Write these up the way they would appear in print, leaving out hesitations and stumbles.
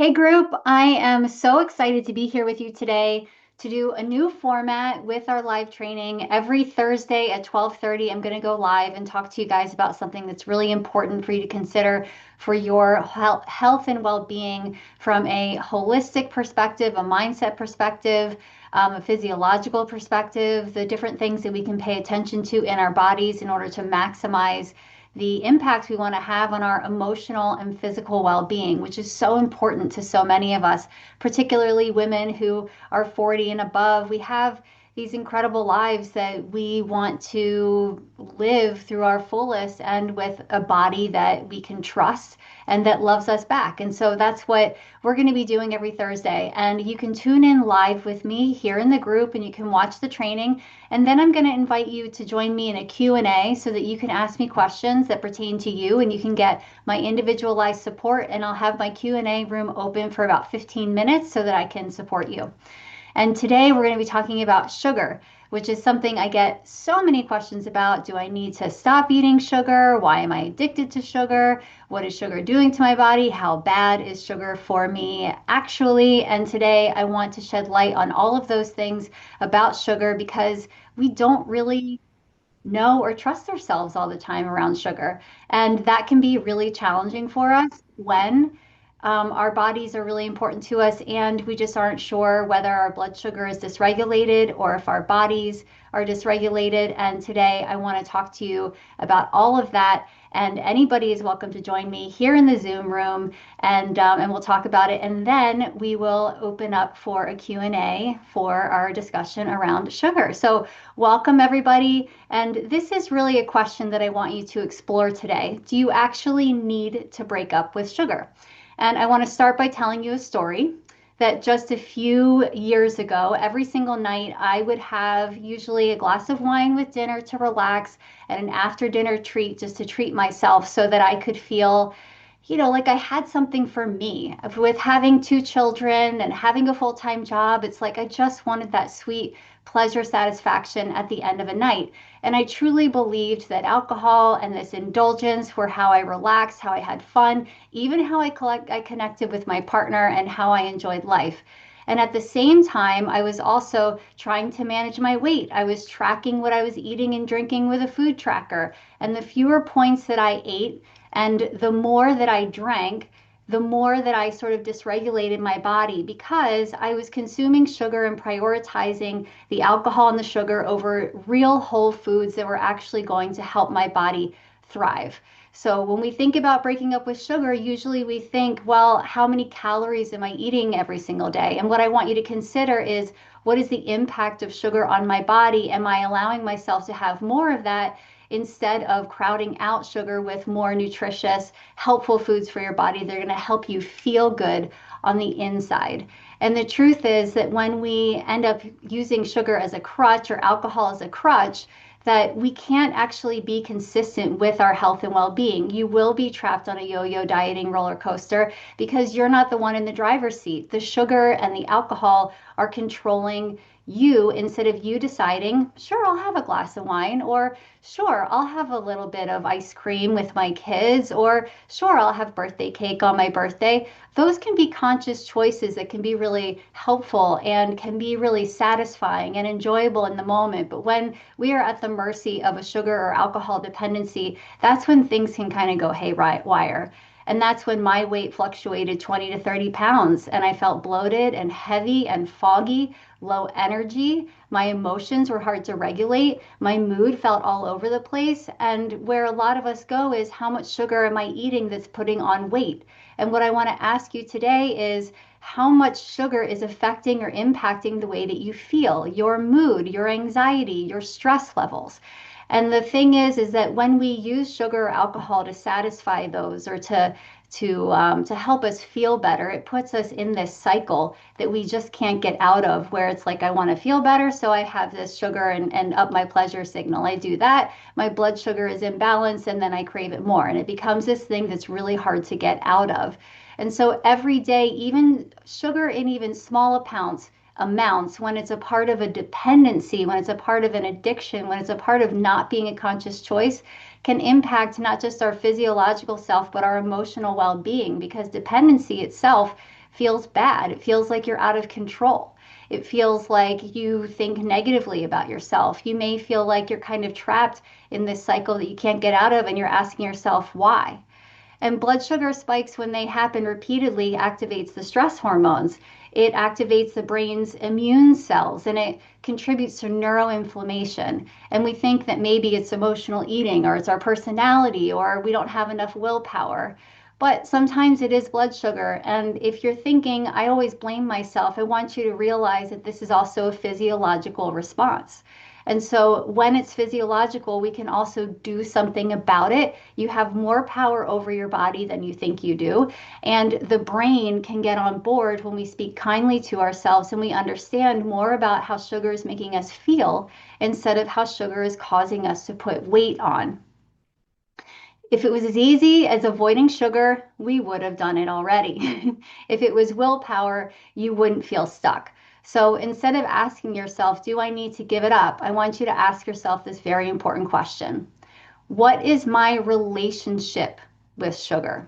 Hey group, I am so excited to be here with you today to do a new format with our live training. Every Thursday at 12:30, I'm going to go live and talk to you guys about something that's really important for you to consider for your health and well-being from a holistic perspective, a mindset perspective, a physiological perspective, the different things that we can pay attention to in our bodies in order to maximize the impact we want to have on our emotional and physical well being, which is so important to so many of us, particularly women who are 40 and above. We have these incredible lives that we want to live through our fullest and with a body that we can trust and that loves us back. And so that's what we're going to be doing every Thursday. And you can tune in live with me here in the group and you can watch the training. And then I'm going to invite you to join me in a Q&A so that you can ask me questions that pertain to you and you can get my individualized support. And I'll have my Q&A room open for about 15 minutes so that I can support you. And today we're going to be talking about sugar, which is something I get so many questions about. Do I need to stop eating sugar? Why am I addicted to sugar? What is sugar doing to my body? How bad is sugar for me actually? And today I want to shed light on all of those things about sugar because we don't really know or trust ourselves all the time around sugar. And that can be really challenging for us when our bodies are really important to us and we just aren't sure whether our blood sugar is dysregulated or if our bodies are dysregulated. And today I want to talk to you about all of that. And anybody is welcome to join me here in the Zoom room and we'll talk about it. And then we will open up for a Q&A for our discussion around sugar. So welcome everybody. And this is really a question that I want you to explore today. Do you actually need to break up with sugar? And I want to start by telling you a story that just a few years ago, every single night, I would have usually a glass of wine with dinner to relax and an after dinner treat just to treat myself so that I could feel, like I had something for me. With having two children and having a full-time job, it's like I just wanted that sweet pleasure satisfaction at the end of a night. And I truly believed that alcohol and this indulgence were how I relaxed, how I had fun, even how I connected with my partner and how I enjoyed life. And at the same time, I was also trying to manage my weight. I was tracking what I was eating and drinking with a food tracker. And the fewer points that I ate and the more that I drank, the more that I sort of dysregulated my body because I was consuming sugar and prioritizing the alcohol and the sugar over real whole foods that were actually going to help my body thrive. So when we think about breaking up with sugar, usually we think, well, how many calories am I eating every single day? And what I want you to consider is what is the impact of sugar on my body? Am I allowing myself to have more of that instead of crowding out sugar with more nutritious, helpful foods for your body? They're going to help you feel good on the inside. And the truth is that when we end up using sugar as a crutch or alcohol as a crutch, that we can't actually be consistent with our health and well-being. You will be trapped on a yo-yo dieting roller coaster because you're not the one in the driver's seat. The sugar and the alcohol are controlling you instead of you deciding, sure, I'll have a glass of wine, or sure, I'll have a little bit of ice cream with my kids, or sure, I'll have birthday cake on my birthday. Those can be conscious choices that can be really helpful and can be really satisfying and enjoyable in the moment. But when we are at the mercy of a sugar or alcohol dependency, that's when things can kind of go haywire. And that's when my weight fluctuated 20 to 30 pounds and I felt bloated and heavy and foggy, low energy. My emotions were hard to regulate. My mood felt all over the place. And where a lot of us go is how much sugar am I eating that's putting on weight? And what I want to ask you today is how much sugar is affecting or impacting the way that you feel, your mood, your anxiety, your stress levels. And the thing is that when we use sugar or alcohol to satisfy those or to help us feel better, it puts us in this cycle that we just can't get out of, where it's like I want to feel better, so I have this sugar and up my pleasure signal. I do that, my blood sugar is imbalanced, and then I crave it more, and it becomes this thing that's really hard to get out of. And so every day, even sugar in even small amounts, when it's a part of a dependency, when it's a part of an addiction, when it's a part of not being a conscious choice, can impact not just our physiological self, but our emotional well-being, because dependency itself feels bad. It feels like you're out of control. It feels like you think negatively about yourself. You may feel like you're kind of trapped in this cycle that you can't get out of, and you're asking yourself why. And blood sugar spikes, when they happen repeatedly, activates the stress hormones. It activates the brain's immune cells and it contributes to neuroinflammation. And we think that maybe it's emotional eating or it's our personality or we don't have enough willpower. But sometimes it is blood sugar. And if you're thinking, I always blame myself, I want you to realize that this is also a physiological response. And so when it's physiological, we can also do something about it. You have more power over your body than you think you do. And the brain can get on board when we speak kindly to ourselves and we understand more about how sugar is making us feel instead of how sugar is causing us to put weight on. If it was as easy as avoiding sugar, we would have done it already. If it was willpower, you wouldn't feel stuck. So instead of asking yourself, do I need to give it up? I want you to ask yourself this very important question. What is my relationship with sugar?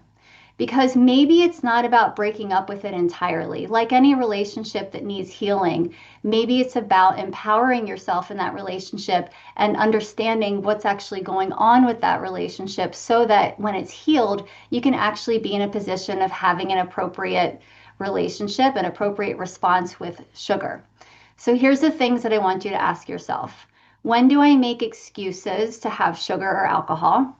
Because maybe it's not about breaking up with it entirely. Like any relationship that needs healing, maybe it's about empowering yourself in that relationship and understanding what's actually going on with that relationship so that when it's healed, you can actually be in a position of having an appropriate relationship, an appropriate response with sugar. So here's the things that I want you to ask yourself. When do I make excuses to have sugar or alcohol?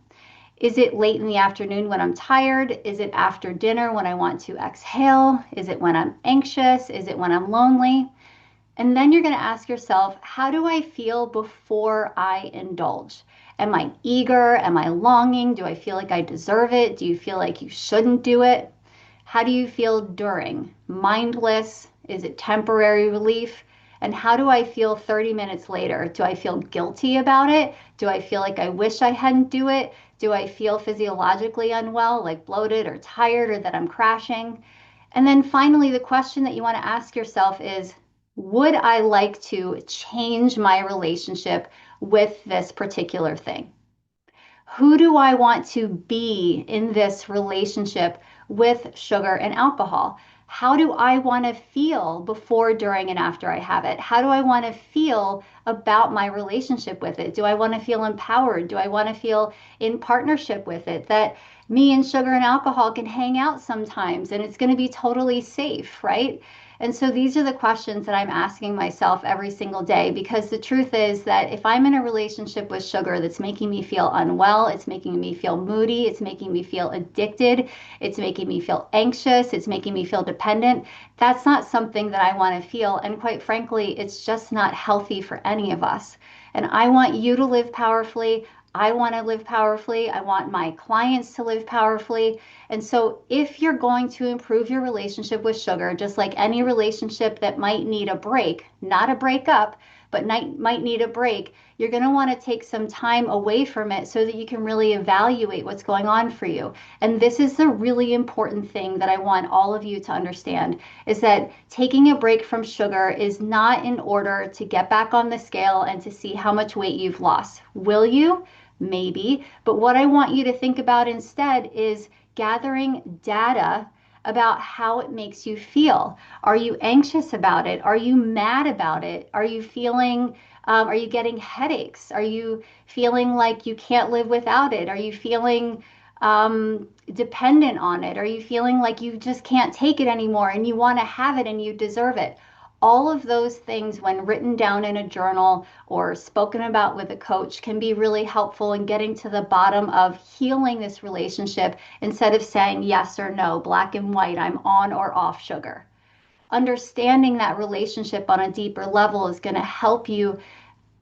Is it late in the afternoon when I'm tired? Is it after dinner when I want to exhale? Is it when I'm anxious? Is it when I'm lonely? And then you're going to ask yourself, how do I feel before I indulge? Am I eager? Am I longing? Do I feel like I deserve it? Do you feel like you shouldn't do it? How do you feel during? Mindless? Is it temporary relief? And how do I feel 30 minutes later? Do I feel guilty about it? Do I feel like I wish I hadn't do it? Do I feel physiologically unwell, like bloated or tired or that I'm crashing? And then finally, the question that you want to ask yourself is, would I like to change my relationship with this particular thing? Who do I want to be in this relationship with sugar and alcohol? How do I want to feel before, during, and after I have it? How do I want to feel about my relationship with it? Do I want to feel empowered? Do I want to feel in partnership with it? That me and sugar and alcohol can hang out sometimes and it's going to be totally safe, right? And so these are the questions that I'm asking myself every single day, because the truth is that if I'm in a relationship with sugar that's making me feel unwell, it's making me feel moody, it's making me feel addicted, it's making me feel anxious, it's making me feel dependent, that's not something that I want to feel. And quite frankly, it's just not healthy for any of us. And I want you to live powerfully. I want to live powerfully. I want my clients to live powerfully. And so, if you're going to improve your relationship with sugar, just like any relationship that might need a break, not a breakup, but might need a break, you're going to want to take some time away from it so that you can really evaluate what's going on for you. And this is the really important thing that I want all of you to understand, is that taking a break from sugar is not in order to get back on the scale and to see how much weight you've lost. Will you? Maybe. But what I want you to think about instead is gathering data about how it makes you feel. Are you anxious about it? Are you mad about it? Are you feeling, are you getting headaches? Are you feeling like you can't live without it? Are you feeling dependent on it? Are you feeling like you just can't take it anymore and you want to have it and you deserve it? All of those things, when written down in a journal or spoken about with a coach, can be really helpful in getting to the bottom of healing this relationship instead of saying yes or no, black and white, I'm on or off sugar. Understanding that relationship on a deeper level is going to help you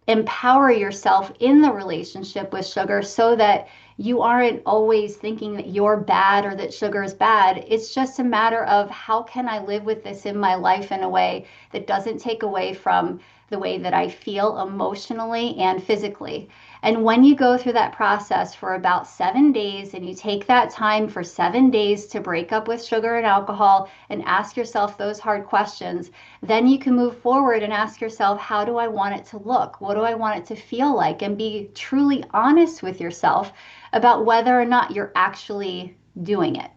empower yourself in the relationship with sugar so that you aren't always thinking that you're bad or that sugar is bad. It's just a matter of how can I live with this in my life in a way that doesn't take away from the way that I feel emotionally and physically. And when you go through that process for about 7 days and you take that time for 7 days to break up with sugar and alcohol and ask yourself those hard questions, then you can move forward and ask yourself, how do I want it to look? What do I want it to feel like? And be truly honest with yourself about whether or not you're actually doing it.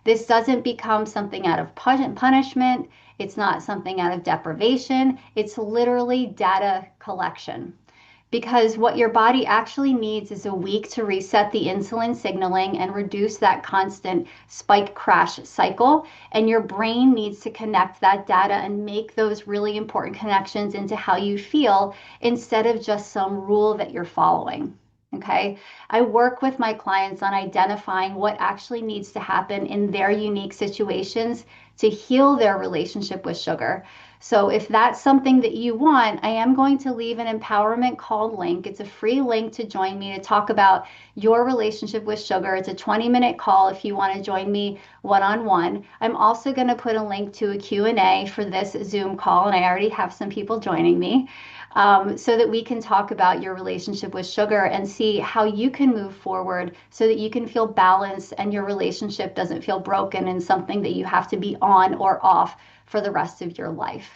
This doesn't become something out of punishment. It's not something out of deprivation. It's literally data collection. Because what your body actually needs is a week to reset the insulin signaling and reduce that constant spike crash cycle. And your brain needs to connect that data and make those really important connections into how you feel instead of just some rule that you're following. Okay. I work with my clients on identifying what actually needs to happen in their unique situations to heal their relationship with sugar. So if that's something that you want, I am going to leave an empowerment call link. It's a free link to join me to talk about your relationship with sugar. It's a 20-minute call if you want to join me one-on-one. I'm also going to put a link to a Q&A for this Zoom call, and I already have some people joining me, so that we can talk about your relationship with sugar and see how you can move forward so that you can feel balanced and your relationship doesn't feel broken and something that you have to be on or off for the rest of your life.